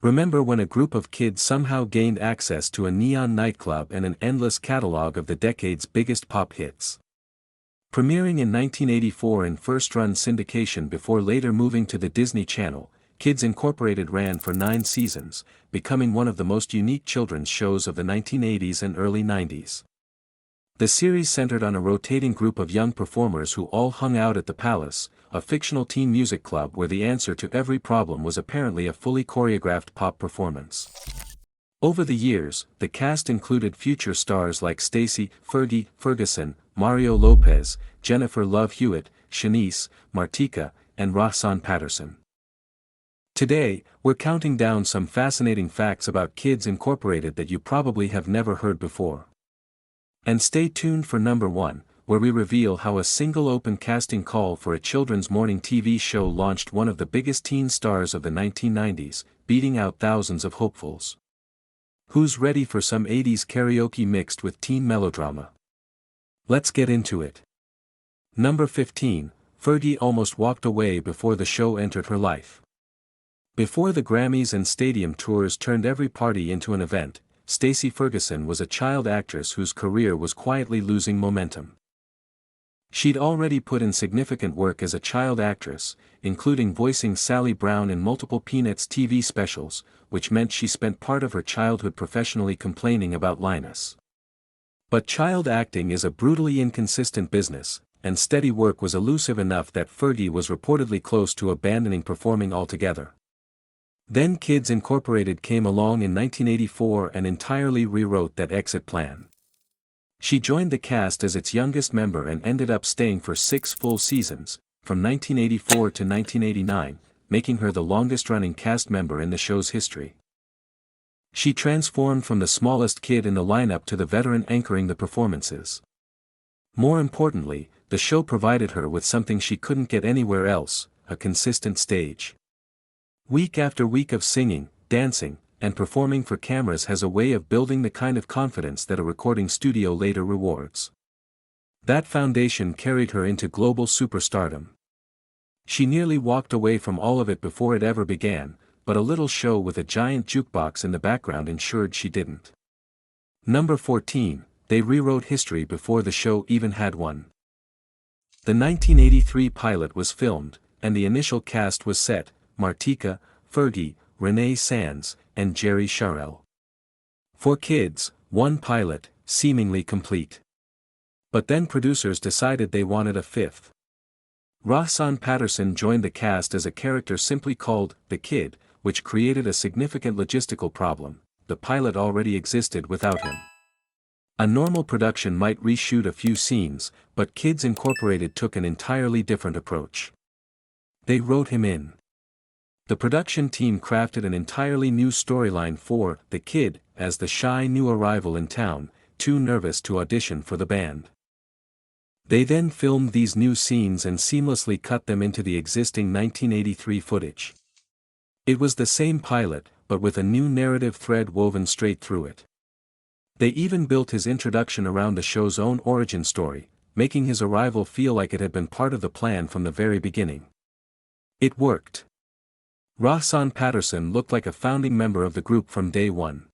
Remember when a group of kids somehow gained access to a neon nightclub and an endless catalog of the decade's biggest pop hits? Premiering in 1984 in first-run syndication before later moving to the Disney Channel, Kids Incorporated ran for 9 seasons, becoming one of the most unique children's shows of the 1980s and early 90s. The series centered on a rotating group of young performers who all hung out at the Palace, a fictional teen music club where the answer to every problem was apparently a fully choreographed pop performance. Over the years, the cast included future stars like Stacey, Fergie, Ferguson, Mario Lopez, Jennifer Love Hewitt, Shanice, Martika, and Rahsaan Patterson. Today, we're counting down some fascinating facts about Kids Incorporated that you probably have never heard before. And stay tuned for number 1, where we reveal how a single open casting call for a children's morning TV show launched one of the biggest teen stars of the 1990s, beating out thousands of hopefuls. Who's ready for some 80s karaoke mixed with teen melodrama? Let's get into it. Number 15, Fergie almost walked away before the show entered her life. Before the Grammys and stadium tours turned every party into an event, Stacey Ferguson was a child actress whose career was quietly losing momentum. She'd already put in significant work as a child actress, including voicing Sally Brown in multiple Peanuts TV specials, which meant she spent part of her childhood professionally complaining about Linus. But child acting is a brutally inconsistent business, and steady work was elusive enough that Fergie was reportedly close to abandoning performing altogether. Then Kids Incorporated came along in 1984 and entirely rewrote that exit plan. She joined the cast as its youngest member and ended up staying for 6 full seasons, from 1984 to 1989, making her the longest-running cast member in the show's history. She transformed from the smallest kid in the lineup to the veteran anchoring the performances. More importantly, the show provided her with something she couldn't get anywhere else, a consistent stage. Week after week of singing, dancing, and performing for cameras has a way of building the kind of confidence that a recording studio later rewards. That foundation carried her into global superstardom. She nearly walked away from all of it before it ever began, but a little show with a giant jukebox in the background ensured she didn't. Number 14, they rewrote history before the show even had one. The 1983 pilot was filmed, and the initial cast was set: Martika, Fergie, Renee Sands, and Jerry Sharrell. 4 kids, 1 pilot, seemingly complete. But then producers decided they wanted a 5th. Rahsaan Patterson joined the cast as a character simply called The Kid, which created a significant logistical problem. The pilot already existed without him. A normal production might reshoot a few scenes, but Kids Incorporated took an entirely different approach. They wrote him in. The production team crafted an entirely new storyline for The Kid, as the shy new arrival in town, too nervous to audition for the band. They then filmed these new scenes and seamlessly cut them into the existing 1983 footage. It was the same pilot, but with a new narrative thread woven straight through it. They even built his introduction around the show's own origin story, making his arrival feel like it had been part of the plan from the very beginning. It worked. Rahsaan Patterson looked like a founding member of the group from day one.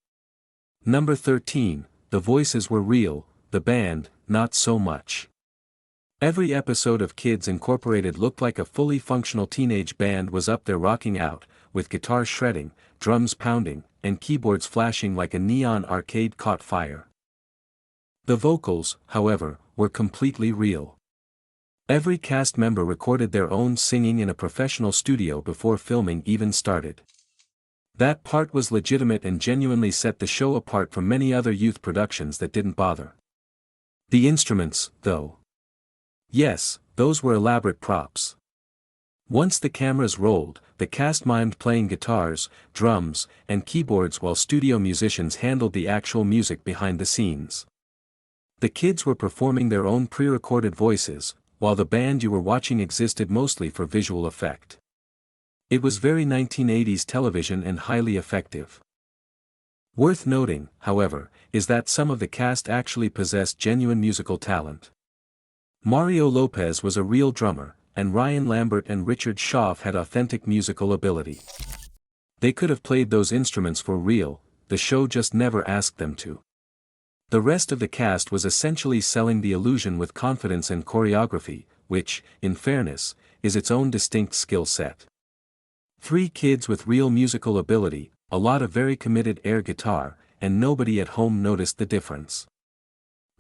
Number 13, the voices were real, the band, not so much. Every episode of Kids Incorporated looked like a fully functional teenage band was up there rocking out, with guitars shredding, drums pounding, and keyboards flashing like a neon arcade caught fire. The vocals, however, were completely real. Every cast member recorded their own singing in a professional studio before filming even started. That part was legitimate and genuinely set the show apart from many other youth productions that didn't bother. The instruments, though. Yes, those were elaborate props. Once the cameras rolled, the cast mimed playing guitars, drums, and keyboards while studio musicians handled the actual music behind the scenes. The kids were performing their own pre-recorded voices, while the band you were watching existed mostly for visual effect. It was very 1980s television and highly effective. Worth noting, however, is that some of the cast actually possessed genuine musical talent. Mario Lopez was a real drummer, and Ryan Lambert and Richard Schaaf had authentic musical ability. They could have played those instruments for real, the show just never asked them to. The rest of the cast was essentially selling the illusion with confidence and choreography, which, in fairness, is its own distinct skill set. 3 kids with real musical ability, a lot of very committed air guitar, and nobody at home noticed the difference.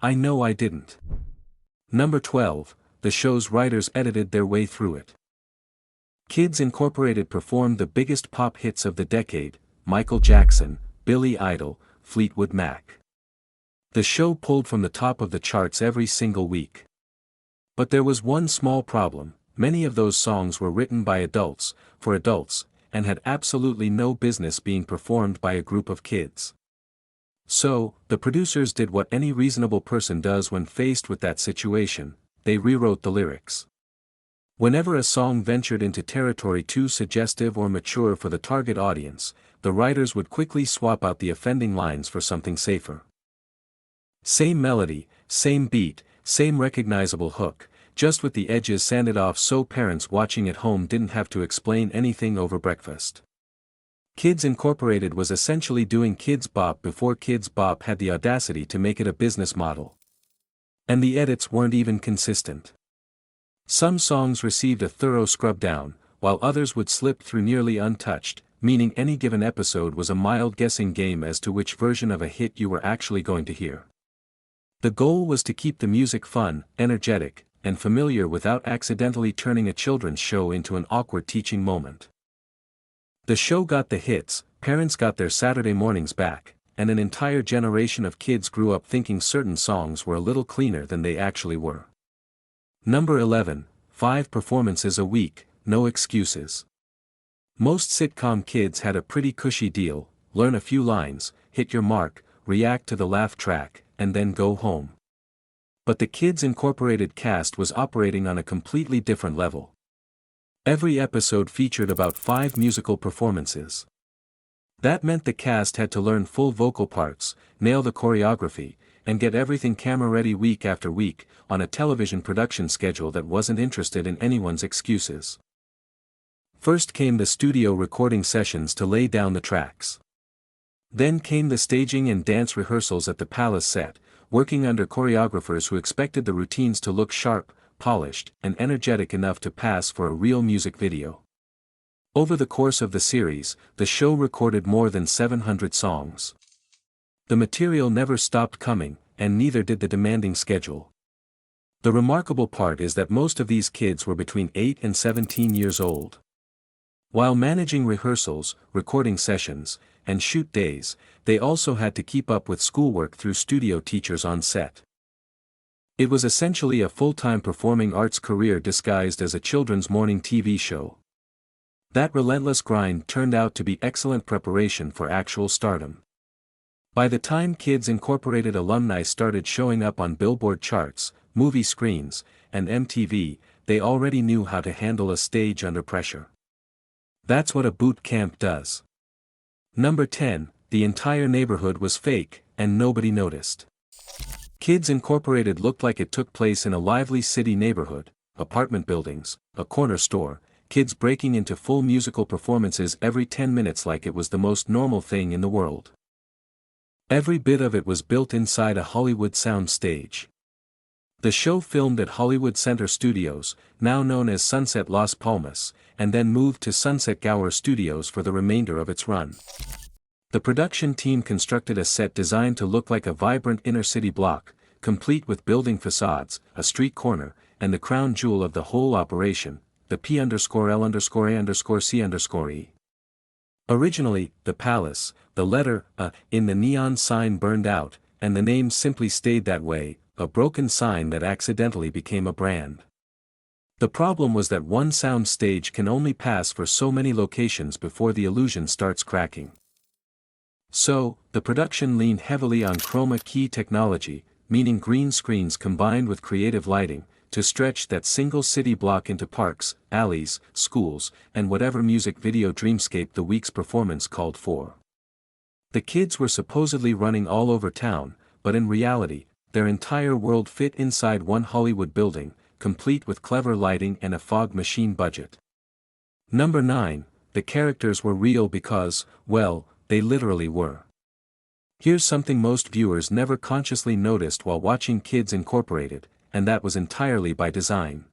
I know I didn't. Number 12, the show's writers edited their way through it. Kids Incorporated performed the biggest pop hits of the decade: Michael Jackson, Billy Idol, Fleetwood Mac. The show pulled from the top of the charts every single week. But there was one small problem: many of those songs were written by adults, for adults, and had absolutely no business being performed by a group of kids. So, the producers did what any reasonable person does when faced with that situation: they rewrote the lyrics. Whenever a song ventured into territory too suggestive or mature for the target audience, the writers would quickly swap out the offending lines for something safer. Same melody, same beat, same recognizable hook, just with the edges sanded off so parents watching at home didn't have to explain anything over breakfast. Kids Incorporated was essentially doing Kids Bop before Kids Bop had the audacity to make it a business model. And the edits weren't even consistent. Some songs received a thorough scrub down, while others would slip through nearly untouched, meaning any given episode was a mild guessing game as to which version of a hit you were actually going to hear. The goal was to keep the music fun, energetic, and familiar without accidentally turning a children's show into an awkward teaching moment. The show got the hits, parents got their Saturday mornings back, and an entire generation of kids grew up thinking certain songs were a little cleaner than they actually were. Number 11, 5 performances a week, no excuses. Most sitcom kids had a pretty cushy deal: learn a few lines, hit your mark, react to the laugh track, and then go home. But the Kids Incorporated cast was operating on a completely different level. Every episode featured about 5 musical performances. That meant the cast had to learn full vocal parts, nail the choreography, and get everything camera-ready week after week, on a television production schedule that wasn't interested in anyone's excuses. First came the studio recording sessions to lay down the tracks. Then came the staging and dance rehearsals at the Palace set, working under choreographers who expected the routines to look sharp, polished, and energetic enough to pass for a real music video. Over the course of the series, the show recorded more than 700 songs. The material never stopped coming, and neither did the demanding schedule. The remarkable part is that most of these kids were between 8 and 17 years old. While managing rehearsals, recording sessions, and shoot days, they also had to keep up with schoolwork through studio teachers on set. It was essentially a full-time performing arts career disguised as a children's morning TV show. That relentless grind turned out to be excellent preparation for actual stardom. By the time Kids Incorporated alumni started showing up on Billboard charts, movie screens, and MTV, they already knew how to handle a stage under pressure. That's what a boot camp does. Number 10, the entire neighborhood was fake, and nobody noticed. Kids Incorporated looked like it took place in a lively city neighborhood: apartment buildings, a corner store, kids breaking into full musical performances every 10 minutes like it was the most normal thing in the world. Every bit of it was built inside a Hollywood sound stage. The show filmed at Hollywood Center Studios, now known as Sunset Las Palmas, and then moved to Sunset Gower Studios for the remainder of its run. The production team constructed a set designed to look like a vibrant inner-city block, complete with building facades, a street corner, and the crown jewel of the whole operation, the P_L_A_C_E. Originally, the Palace, the letter A in the neon sign burned out, and the name simply stayed that way, a broken sign that accidentally became a brand. The problem was that one sound stage can only pass for so many locations before the illusion starts cracking. So, the production leaned heavily on chroma key technology, meaning green screens combined with creative lighting, to stretch that single city block into parks, alleys, schools, and whatever music video dreamscape the week's performance called for. The kids were supposedly running all over town, but in reality, their entire world fit inside one Hollywood building, complete with clever lighting and a fog machine budget. Number 9, the characters were real because, well, they literally were. Here's something most viewers never consciously noticed while watching Kids Incorporated, and that was entirely by design.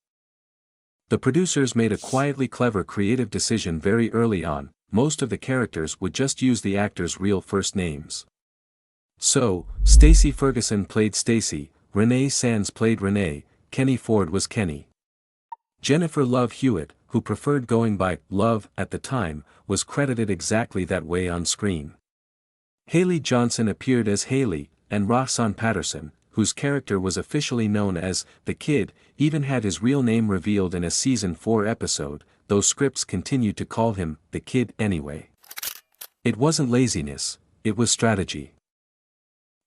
The producers made a quietly clever creative decision very early on. Most of the characters would just use the actors' real first names. So, Stacey Ferguson played Stacey, Renee Sands played Renee, Kenny Ford was Kenny. Jennifer Love Hewitt, who preferred going by Love at the time, was credited exactly that way on screen. Haley Johnson appeared as Haley, and Rahsaan Patterson, whose character was officially known as The Kid, even had his real name revealed in a season 4 episode, though scripts continued to call him The Kid anyway. It wasn't laziness, it was strategy.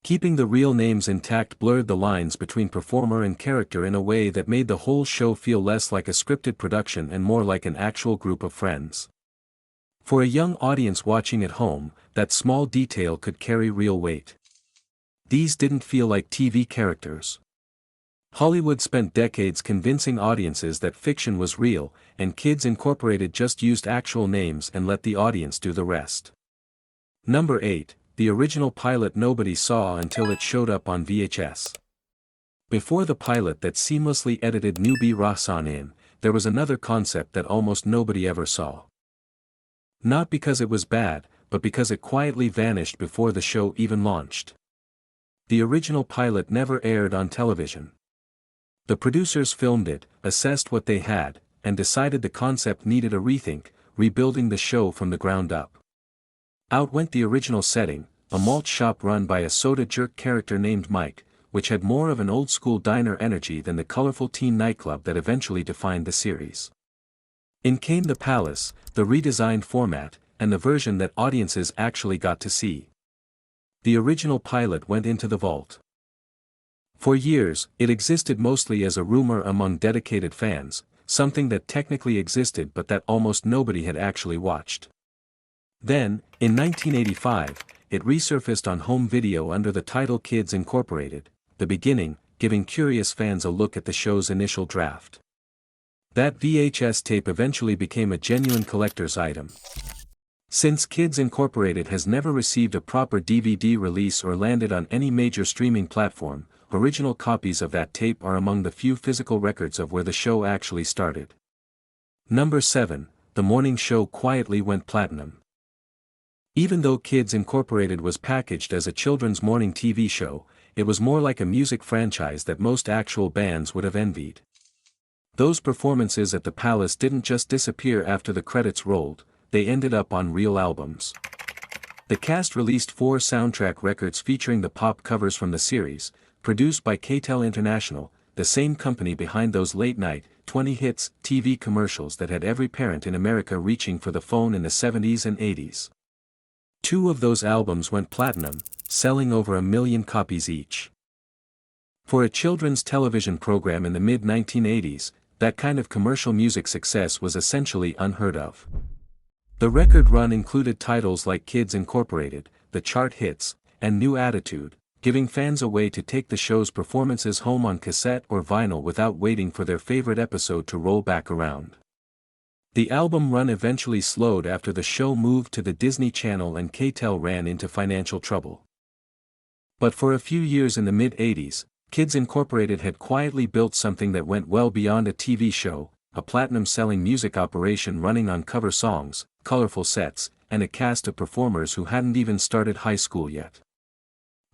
Keeping the real names intact blurred the lines between performer and character in a way that made the whole show feel less like a scripted production and more like an actual group of friends. For a young audience watching at home, that small detail could carry real weight. These didn't feel like TV characters. Hollywood spent decades convincing audiences that fiction was real, and Kids Incorporated just used actual names and let the audience do the rest. Number 8. The original pilot nobody saw until it showed up on VHS. Before the pilot that seamlessly edited newbie Rahsaan in, there was another concept that almost nobody ever saw. Not because it was bad, but because it quietly vanished before the show even launched. The original pilot never aired on television. The producers filmed it, assessed what they had, and decided the concept needed a rethink, rebuilding the show from the ground up. Out went the original setting, a malt shop run by a soda jerk character named Mike, which had more of an old-school diner energy than the colorful teen nightclub that eventually defined the series. In came the palace, the redesigned format, and the version that audiences actually got to see. The original pilot went into the vault. For years, it existed mostly as a rumor among dedicated fans, something that technically existed but that almost nobody had actually watched. Then, in 1985, it resurfaced on home video under the title Kids Incorporated, The Beginning, giving curious fans a look at the show's initial draft. That VHS tape eventually became a genuine collector's item. Since Kids Incorporated has never received a proper DVD release or landed on any major streaming platform, original copies of that tape are among the few physical records of where the show actually started. Number 7. The morning show quietly went platinum. Even though Kids Incorporated was packaged as a children's morning TV show, it was more like a music franchise that most actual bands would have envied. Those performances at the Palace didn't just disappear after the credits rolled, they ended up on real albums. The cast released 4 soundtrack records featuring the pop covers from the series, produced by KTEL International, the same company behind those late-night, 20 hits TV commercials that had every parent in America reaching for the phone in the 70s and 80s. 2 of those albums went platinum, selling over 1 million copies each. For a children's television program in the mid-1980s, that kind of commercial music success was essentially unheard of. The record run included titles like Kids Incorporated, The Chart Hits, and New Attitude, giving fans a way to take the show's performances home on cassette or vinyl without waiting for their favorite episode to roll back around. The album run eventually slowed after the show moved to the Disney Channel and KTEL ran into financial trouble. But for a few years in the mid-80s, Kids Incorporated had quietly built something that went well beyond a TV show, a platinum-selling music operation running on cover songs, colorful sets, and a cast of performers who hadn't even started high school yet.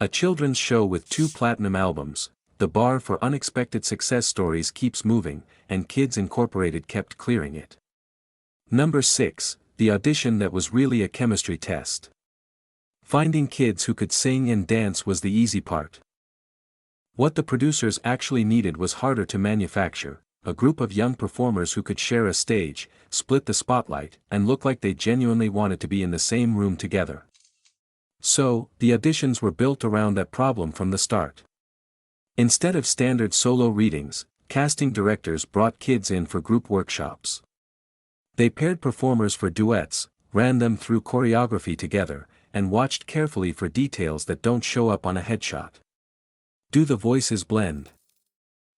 A children's show with 2 platinum albums, the bar for unexpected success stories keeps moving, and Kids Incorporated kept clearing it. Number 6, the audition that was really a chemistry test. Finding kids who could sing and dance was the easy part. What the producers actually needed was harder to manufacture, a group of young performers who could share a stage, split the spotlight, and look like they genuinely wanted to be in the same room together. So, the auditions were built around that problem from the start. Instead of standard solo readings, casting directors brought kids in for group workshops. They paired performers for duets, ran them through choreography together, and watched carefully for details that don't show up on a headshot. Do the voices blend?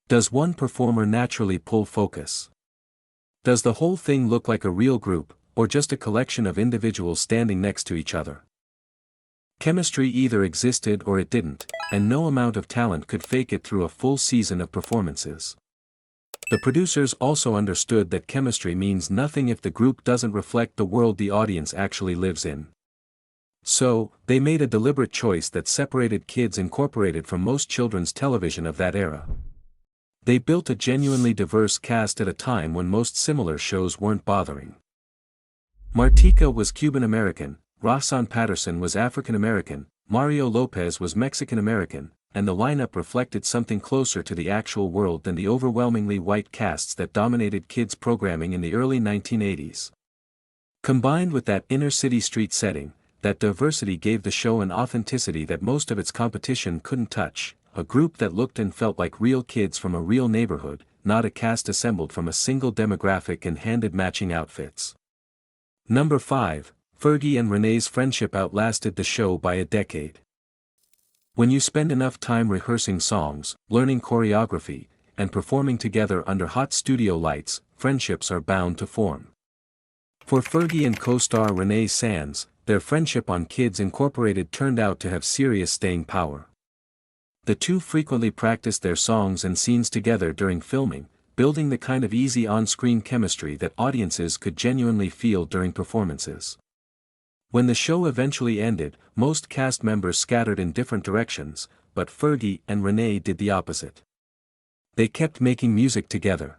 Does one performer naturally pull focus? Does the whole thing look like a real group, or just a collection of individuals standing next to each other. Chemistry either existed or it didn't, and no amount of talent could fake it through a full season of performances. The producers also understood that chemistry means nothing if the group doesn't reflect the world the audience actually lives in. So, they made a deliberate choice that separated Kids Incorporated from most children's television of that era. They built a genuinely diverse cast at a time when most similar shows weren't bothering. Martika was Cuban American, Rahsaan Patterson was African American, Mario Lopez was Mexican American, and the lineup reflected something closer to the actual world than the overwhelmingly white casts that dominated kids programming in the early 1980s. Combined with that inner-city street setting, that diversity gave the show an authenticity that most of its competition couldn't touch, a group that looked and felt like real kids from a real neighborhood, not a cast assembled from a single demographic and handed matching outfits. Number 5, Fergie and Renee's friendship outlasted the show by a decade. When you spend enough time rehearsing songs, learning choreography, and performing together under hot studio lights, friendships are bound to form. For Fergie and co-star Renee Sands, their friendship on Kids Incorporated turned out to have serious staying power. The two frequently practiced their songs and scenes together during filming, building the kind of easy on-screen chemistry that audiences could genuinely feel during performances. When the show eventually ended, most cast members scattered in different directions, but Fergie and Renee did the opposite. They kept making music together.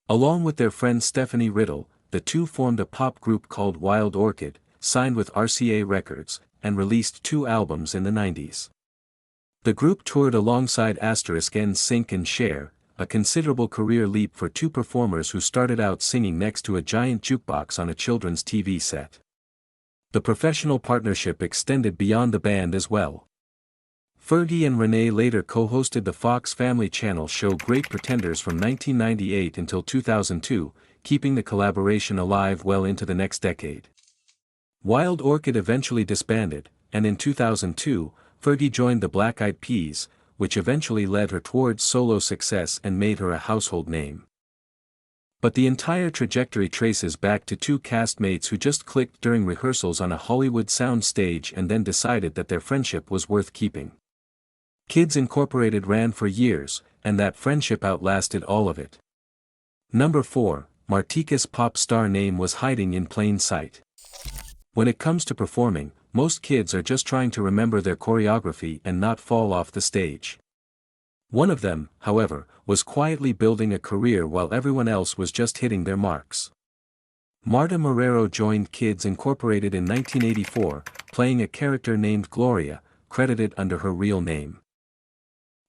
Along with their friend Stephanie Riddle, the two formed a pop group called Wild Orchid, signed with RCA Records, and released 2 albums in the 90s. The group toured alongside *NSYNC and Cher, a considerable career leap for two performers who started out singing next to a giant jukebox on a children's TV set. The professional partnership extended beyond the band as well. Fergie and Renee later co-hosted the Fox Family Channel show Great Pretenders from 1998 until 2002, keeping the collaboration alive well into the next decade. Wild Orchid eventually disbanded, and in 2002, Fergie joined the Black Eyed Peas, which eventually led her towards solo success and made her a household name. But the entire trajectory traces back to two castmates who just clicked during rehearsals on a Hollywood sound stage and then decided that their friendship was worth keeping. Kids Incorporated ran for years, and that friendship outlasted all of it. Number 4, Martika's pop star name was hiding in plain sight. When it comes to performing, most kids are just trying to remember their choreography and not fall off the stage. One of them, however, was quietly building a career while everyone else was just hitting their marks. Marta Marrero joined Kids Incorporated in 1984, playing a character named Gloria, credited under her real name.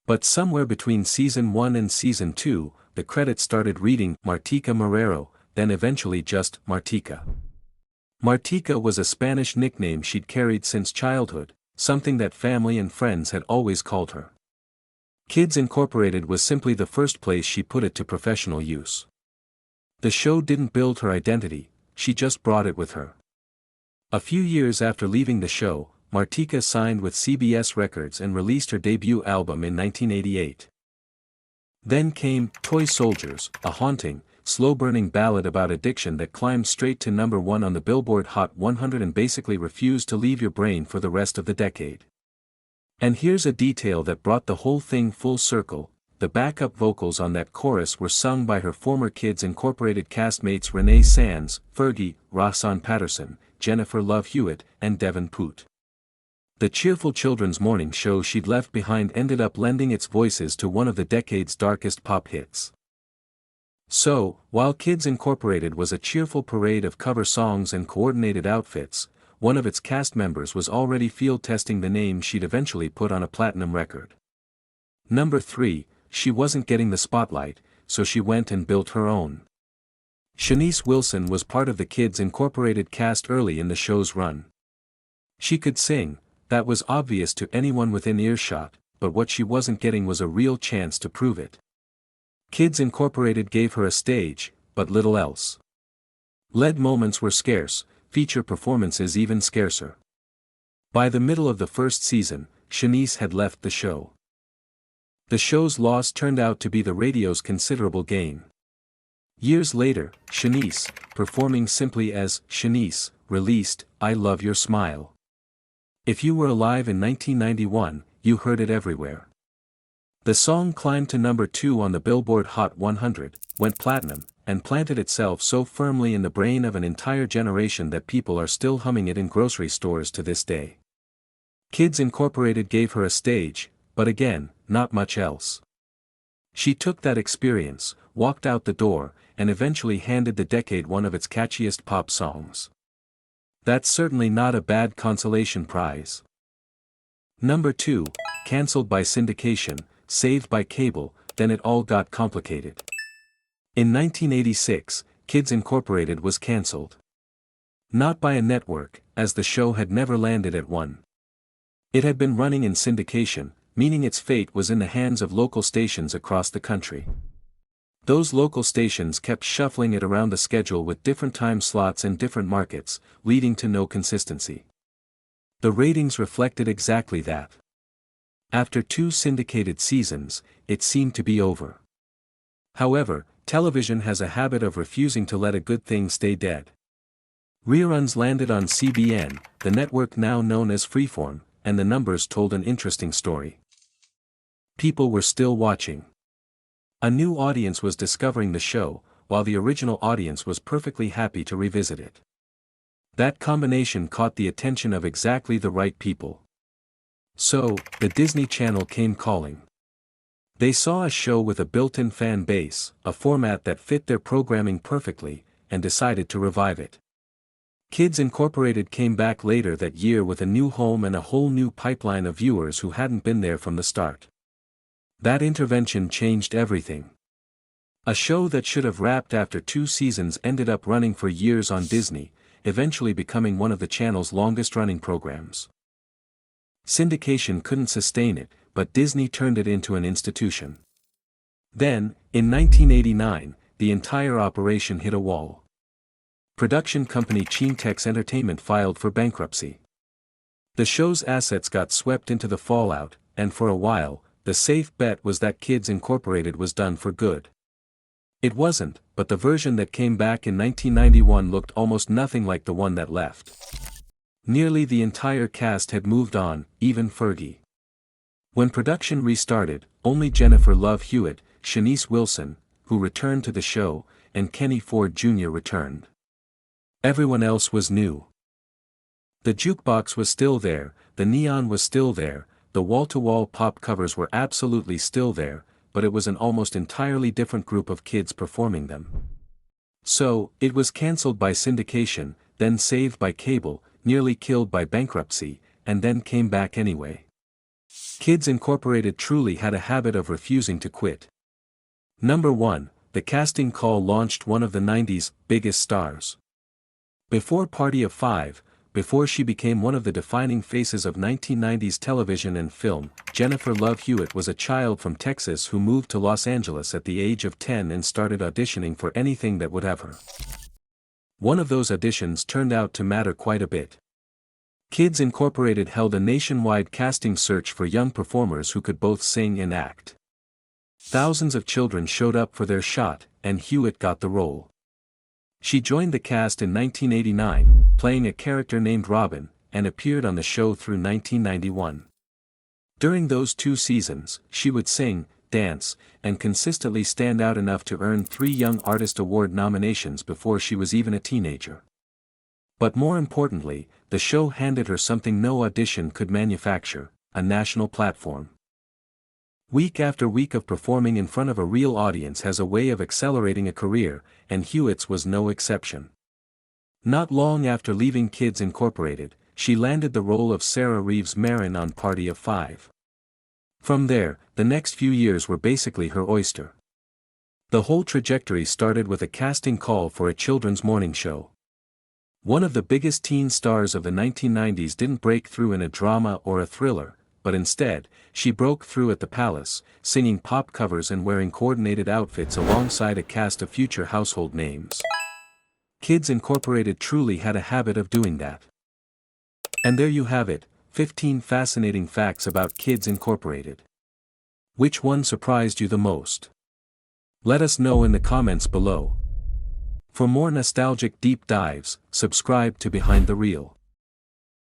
But somewhere between Season 1 and Season 2, the credits started reading Martika Marrero, then eventually just Martika. Martika was a Spanish nickname she'd carried since childhood, something that family and friends had always called her. Kids Incorporated was simply the first place she put it to professional use. The show didn't build her identity, she just brought it with her. A few years after leaving the show, Martika signed with CBS Records and released her debut album in 1988. Then came Toy Soldiers, a haunting, slow-burning ballad about addiction that climbed straight to number 1 on the Billboard Hot 100 and basically refused to leave your brain for the rest of the decade. And here's a detail that brought the whole thing full circle: the backup vocals on that chorus were sung by her former Kids Incorporated castmates Renee Sands, Fergie, Rahsaan Patterson, Jennifer Love Hewitt, and Devin Poot. The cheerful children's morning show she'd left behind ended up lending its voices to one of the decade's darkest pop hits. So, while Kids Incorporated was a cheerful parade of cover songs and coordinated outfits, one of its cast members was already field testing the name she'd eventually put on a platinum record. Number 3, she wasn't getting the spotlight, so she went and built her own. Shanice Wilson was part of the Kids Incorporated cast early in the show's run. She could sing, that was obvious to anyone within earshot, but what she wasn't getting was a real chance to prove it. Kids Incorporated gave her a stage, but little else. Lead moments were scarce, feature performances even scarcer. By the middle of the first season, Shanice had left the show. The show's loss turned out to be the radio's considerable gain. Years later, Shanice, performing simply as Shanice, released I Love Your Smile. If you were alive in 1991, you heard it everywhere. The song climbed to number 2 on the Billboard Hot 100, went platinum, and planted itself so firmly in the brain of an entire generation that people are still humming it in grocery stores to this day. Kids Incorporated gave her a stage, but again, not much else. She took that experience, walked out the door, and eventually handed the decade one of its catchiest pop songs. That's certainly not a bad consolation prize. Number 2, cancelled by syndication, saved by cable, then it all got complicated. In 1986, Kids Incorporated was cancelled. Not by a network, as the show had never landed at one. It had been running in syndication, meaning its fate was in the hands of local stations across the country. Those local stations kept shuffling it around the schedule with different time slots and different markets, leading to no consistency. The ratings reflected exactly that. After 2 syndicated seasons, it seemed to be over. However, television has a habit of refusing to let a good thing stay dead. Reruns landed on CBN, the network now known as Freeform, and the numbers told an interesting story. People were still watching. A new audience was discovering the show, while the original audience was perfectly happy to revisit it. That combination caught the attention of exactly the right people. So, the Disney Channel came calling. They saw a show with a built-in fan base, a format that fit their programming perfectly, and decided to revive it. Kids Incorporated came back later that year with a new home and a whole new pipeline of viewers who hadn't been there from the start. That intervention changed everything. A show that should have wrapped after 2 seasons ended up running for years on Disney, eventually becoming one of the channel's longest-running programs. Syndication couldn't sustain it, but Disney turned it into an institution. Then, in 1989, the entire operation hit a wall. Production company Chintex Entertainment filed for bankruptcy. The show's assets got swept into the fallout, and for a while, the safe bet was that Kids Incorporated was done for good. It wasn't, but the version that came back in 1991 looked almost nothing like the one that left. Nearly the entire cast had moved on, even Fergie. When production restarted, only Jennifer Love Hewitt, Shanice Wilson, who returned to the show, and Kenny Ford Jr. returned. Everyone else was new. The jukebox was still there, the neon was still there, the wall-to-wall pop covers were absolutely still there, but it was an almost entirely different group of kids performing them. So, it was cancelled by syndication, then saved by cable, nearly killed by bankruptcy, and then came back anyway. Kids Incorporated truly had a habit of refusing to quit. Number 1, the casting call launched one of the 90s' biggest stars. Before Party of 5, before she became one of the defining faces of 1990s television and film, Jennifer Love Hewitt was a child from Texas who moved to Los Angeles at the age of 10 and started auditioning for anything that would have her. One of those auditions turned out to matter quite a bit. Kids Incorporated held a nationwide casting search for young performers who could both sing and act. Thousands of children showed up for their shot, and Hewitt got the role. She joined the cast in 1989, playing a character named Robin, and appeared on the show through 1991. During those 2 seasons, she would sing, dance, and consistently stand out enough to earn 3 Young Artist Award nominations before she was even a teenager. But more importantly, the show handed her something no audition could manufacture, a national platform. Week after week of performing in front of a real audience has a way of accelerating a career, and Hewitt's was no exception. Not long after leaving Kids Incorporated, she landed the role of Sarah Reeves Marin on Party of 5. From there, the next few years were basically her oyster. The whole trajectory started with a casting call for a children's morning show. One of the biggest teen stars of the 1990s didn't break through in a drama or a thriller, but instead, she broke through at the Palace, singing pop covers and wearing coordinated outfits alongside a cast of future household names. Kids Incorporated truly had a habit of doing that. And there you have it, 15 fascinating facts about Kids Incorporated. Which one surprised you the most? Let us know in the comments below. For more nostalgic deep dives, subscribe to Behind the Reel.